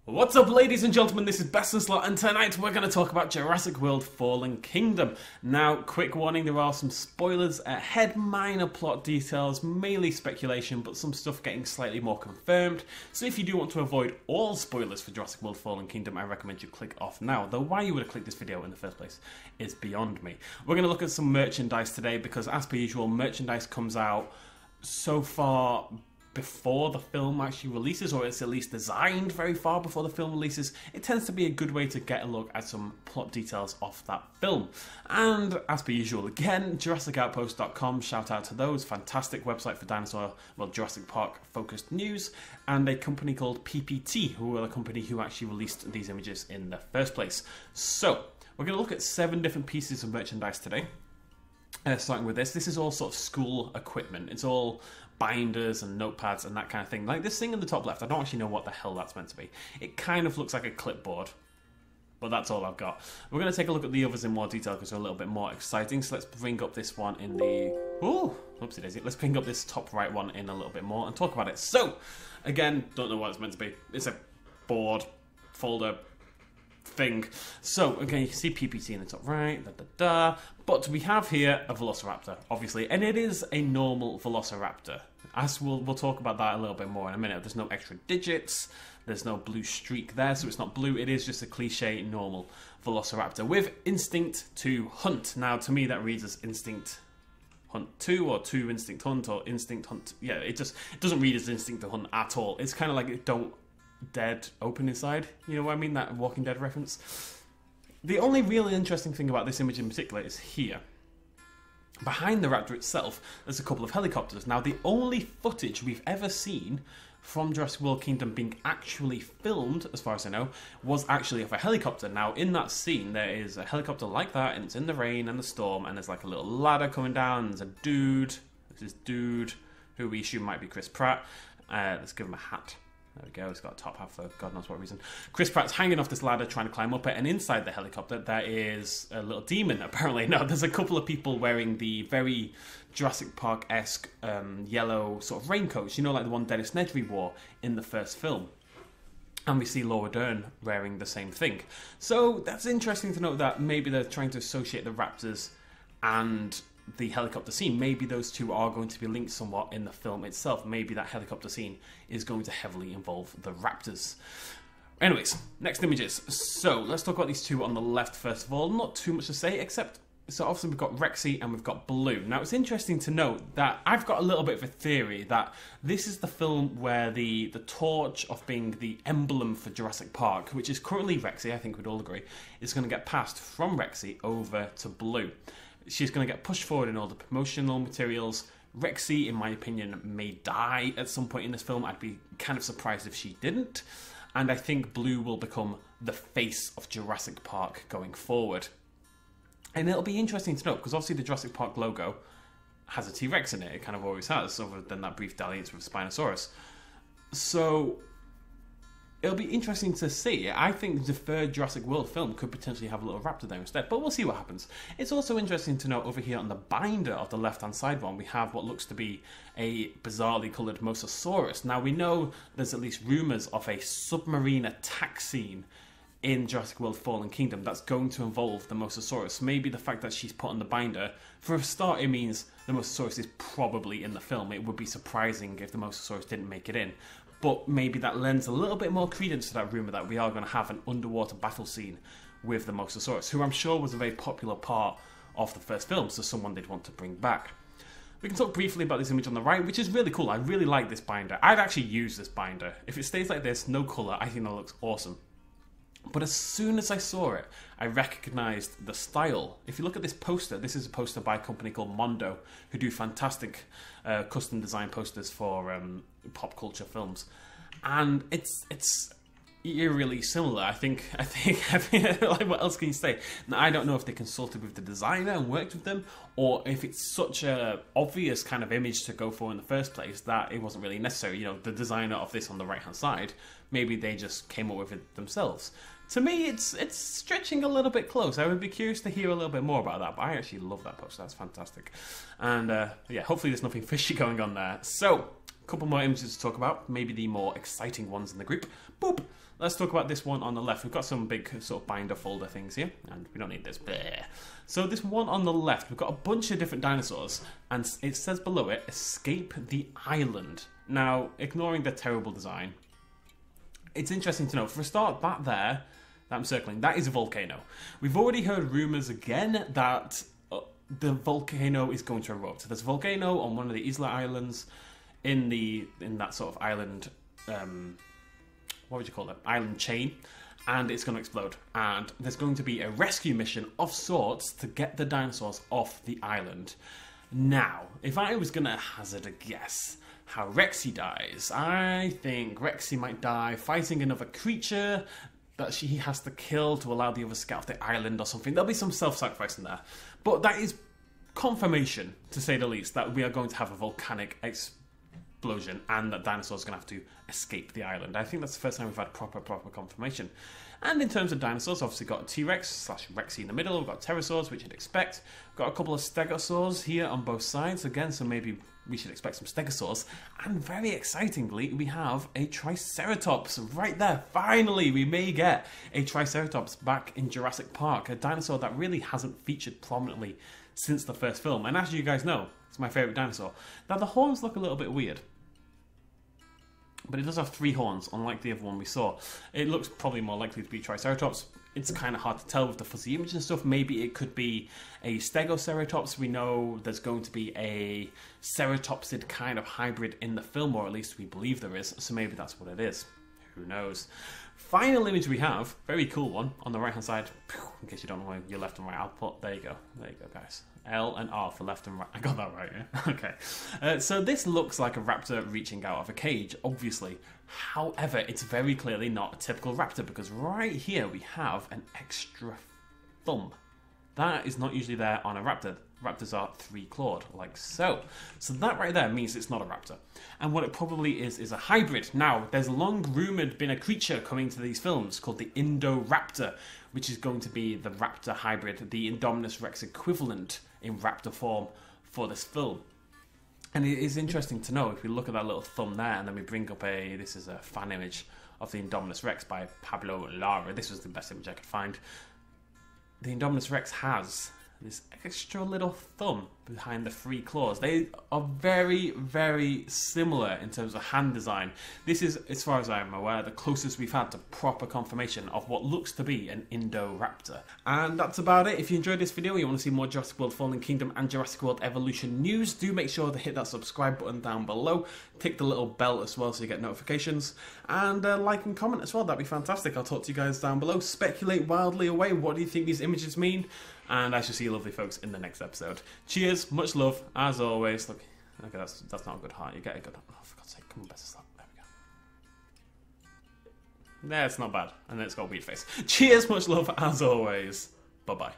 What's up, ladies and gentlemen, this is Best in Slot, and tonight we're going to talk about Jurassic World Fallen Kingdom. Now, quick warning, there are some spoilers ahead, minor plot details, mainly speculation, but some stuff getting slightly more confirmed. So if you do want to avoid all spoilers for Jurassic World Fallen Kingdom, I recommend you click off now. Though why you would have clicked this video in the first place is beyond me. We're going to look at some merchandise today, because as per usual, merchandise comes out so far before the film actually releases, or it's at least designed very far before the film releases. It tends to be a good way to get a look at some plot details off that film. And as per usual, again, JurassicOutpost.com, shout out to those, fantastic website for Jurassic Park focused news, and a company called PPT, who are the company who actually released these images in the first place. So, we're going to look at 7 different pieces of merchandise today. Starting with this. This is all sort of school equipment. It's all binders and notepads and that kind of thing. Like this thing in the top left, I don't actually know what the hell that's meant to be. It kind of looks like a clipboard, but that's all I've got. We're going to take a look at the others in more detail because they're a little bit more exciting. So let's bring up this one in the... Ooh, oopsie daisy. Let's bring up this top right one in a little bit more and talk about it. So, again, don't know what it's meant to be. It's a board, folder, thing. So again, you can see PPT in the top right, but we have here a Velociraptor, obviously, and it is a normal Velociraptor. As we'll talk about that a little bit more in a minute. There's no extra digits, there's no blue streak there, so it's not blue, it is just a cliche normal Velociraptor with instinct to hunt. Now to me that reads as instinct hunt 2 or 2 instinct hunt or instinct hunt. Yeah, it doesn't read as instinct to hunt at all. It's kind of like it don't dead open inside, you know what I mean, that Walking Dead reference. The only really interesting thing about this image in particular is here. Behind the raptor itself, there's a couple of helicopters. Now, the only footage we've ever seen from Jurassic World Kingdom being actually filmed, as far as I know, was actually of a helicopter. Now, in that scene, there is a helicopter like that, and it's in the rain and the storm, and there's like a little ladder coming down, and there's a dude, who we assume might be Chris Pratt. Let's give him a hat. There we go, he's got a top hat for God knows what reason. Chris Pratt's hanging off this ladder trying to climb up it, and inside the helicopter there is a little demon, apparently. Now, there's a couple of people wearing the very Jurassic Park-esque yellow sort of raincoats, you know, like the one Dennis Nedry wore in the first film. And we see Laura Dern wearing the same thing. So that's interesting to note that maybe they're trying to associate the raptors and the helicopter scene. Maybe those two are going to be linked somewhat in the film itself. Maybe that helicopter scene is going to heavily involve the raptors. Anyways, next images. So let's talk about these two on the left first of all. Not too much to say, except, so obviously we've got Rexy and we've got Blue. Now it's interesting to note that I've got a little bit of a theory that this is the film where the torch of being the emblem for Jurassic Park, which is currently Rexy, I think we'd all agree, is going to get passed from Rexy over to Blue. She's going to get pushed forward in all the promotional materials. Rexy, in my opinion, may die at some point in this film. I'd be kind of surprised if she didn't. And I think Blue will become the face of Jurassic Park going forward. And it'll be interesting to note, because obviously the Jurassic Park logo has a T-Rex in it. It kind of always has, other than that brief dalliance with Spinosaurus. So it'll be interesting to see. I think the third Jurassic World film could potentially have a little raptor there instead, but we'll see what happens. It's also interesting to note over here on the binder of the left-hand side one, we have what looks to be a bizarrely coloured Mosasaurus. Now, we know there's at least rumours of a submarine attack scene in Jurassic World Fallen Kingdom that's going to involve the Mosasaurus. Maybe the fact that she's put on the binder, for a start, it means the Mosasaurus is probably in the film. It would be surprising if the Mosasaurus didn't make it in. But maybe that lends a little bit more credence to that rumour that we are going to have an underwater battle scene with the Mosasaurus, who I'm sure was a very popular part of the first film, so someone they'd want to bring back. We can talk briefly about this image on the right, which is really cool. I really like this binder. I'd actually use this binder. If it stays like this, no colour, I think that looks awesome. But as soon as I saw it, I recognised the style. If you look at this poster, this is a poster by a company called Mondo, who do fantastic custom design posters for pop culture films, and it's eerily similar. I think like, what else can you say? Now, I don't know if they consulted with the designer and worked with them, or if it's such a obvious kind of image to go for in the first place that it wasn't really necessary. You know, the designer of this on the right hand side, maybe they just came up with it themselves. To me, it's stretching a little bit close. I would be curious to hear a little bit more about that, but I actually love that poster. That's fantastic. And yeah, hopefully there's nothing fishy going on there. So, A couple more images to talk about, maybe the more exciting ones in the group. Boop! Let's talk about this one on the left. We've got some big sort of binder folder things here, and we don't need this. Bleh. So this one on the left, we've got a bunch of different dinosaurs, and it says below it, escape the island. Now, ignoring the terrible design, it's interesting to know, for a start, that there, that I'm circling, that is a volcano. We've already heard rumours again that the volcano is going to erupt. So there's a volcano on one of the Isla Islands in that sort of island, what would you call it? Island chain, and it's going to explode. And there's going to be a rescue mission of sorts to get the dinosaurs off the island. Now, if I was going to hazard a guess how Rexy dies, I think Rexy might die fighting another creature that he has to kill to allow the others to get off the island or something. There'll be some self-sacrifice in there. But that is confirmation, to say the least, that we are going to have a volcanic explosion and that dinosaurs are going to have to escape the island. I think that's the first time we've had proper confirmation. And in terms of dinosaurs, obviously got a T-Rex / Rexy in the middle. We've got pterosaurs, which you'd expect. We've got a couple of stegosaurs here on both sides. Again, so maybe we should expect some stegosaurs. And very excitingly, we have a Triceratops right there. Finally, we may get a Triceratops back in Jurassic Park, a dinosaur that really hasn't featured prominently since the first film. And as you guys know, it's my favourite dinosaur. Now, the horns look a little bit weird, but it does have 3 horns, unlike the other one we saw. It looks probably more likely to be Triceratops. It's kind of hard to tell with the fuzzy image and stuff. Maybe it could be a Stegoceratops. We know there's going to be a ceratopsid kind of hybrid in the film, or at least we believe there is, so maybe that's what it is. Who knows? Final image we have, very cool one, on the right hand side. In case you don't know where your left and right, I'll put, there you go, guys. L and R for left and right. I got that right, yeah? Okay. So this looks like a raptor reaching out of a cage, obviously. However, it's very clearly not a typical raptor, because right here we have an extra thumb. That is not usually there on a raptor. Raptors are 3-clawed, like so. So that right there means it's not a raptor. And what it probably is a hybrid. Now, there's long rumoured been a creature coming to these films called the Indo Raptor, which is going to be the raptor hybrid, the Indominus Rex equivalent in raptor form for this film. And it is interesting to know, if we look at that little thumb there, and then we bring up this is a fan image of the Indominus Rex by Pablo Lara. This was the best image I could find. The Indominus Rex has this extra little thumb behind the 3 claws. They are very, very similar in terms of hand design. This is, as far as I'm aware, the closest we've had to proper confirmation of what looks to be an Indo Raptor. And that's about it. If you enjoyed this video and you want to see more Jurassic World Fallen Kingdom and Jurassic World Evolution news, do make sure to hit that subscribe button down below. Tick the little bell as well so you get notifications. And like and comment as well, that'd be fantastic. I'll talk to you guys down below. Speculate wildly away. What do you think these images mean? And I shall see you lovely folks in the next episode. Cheers, much love, as always. Look, okay, that's not a good heart. You get a good heart. Oh, for God's sake, come on, better stop. There we go. There, it's not bad. And then it's got a weird face. Cheers, much love, as always. Bye-bye.